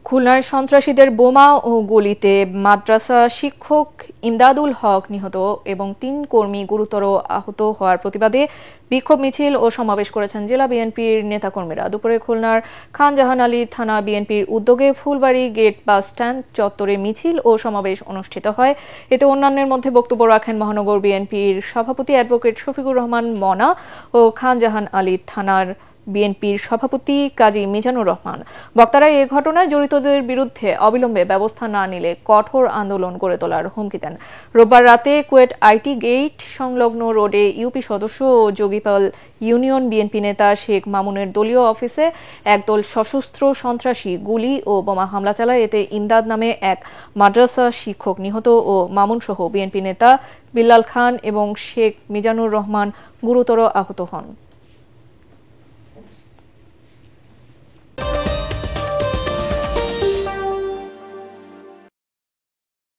খুলনার সন্ত্রাসীদের বোমা ও গুলিতে মাদ্রাসা শিক্ষক ইমদাদুল হক নিহত এবং ৩ কর্মী গুরুতর আহত হওয়ার প্রতিবাদে বিক্ষোভ মিছিল ও সমাবেশ করেছেন জেলা বিএনপির নেতাকর্মীরা। দুপুরে খুলনার খান জাহান আলী থানা বিএনপির উদ্যোগে ফুলবাড়ি গেট বাস স্ট্যান্ড চত্বরে মিছিল ও সমাবেশ অনুষ্ঠিত হয়। এতে অন্যান্যের মধ্যে বক্তব্য রাখেন মহানগর বিএনপির সভাপতি অ্যাডভোকেট শফিকুর রহমান মনা ও খান জাহান আলী থানার বিএনপির সভাপতি কাজী মিজানুর রহমান। বক্তারা এই ঘটনায় জড়িতদের বিরুদ্ধে অবিলম্বে ব্যবস্থা না নিলে কঠোর আন্দোলন গড়ে তোলার হুমকি দেন। রোববার রাতে কুয়েট আইটি গেট সংলগ্ন রোডে ইউপি সদস্য ও যোগীপাল ইউনিয়ন বিএনপি নেতা শেখ মামুনের দলীয় অফিসে একদল সশস্ত্র সন্ত্রাসী গুলি ও বোমা হামলা চালায়। এতে ইমদাদ নামে এক মাদ্রাসা শিক্ষক নিহত ও মামুন সহ বিএনপি নেতা বিল্লাল খান এবং শেখ মিজানুর রহমান গুরুতর আহত হন।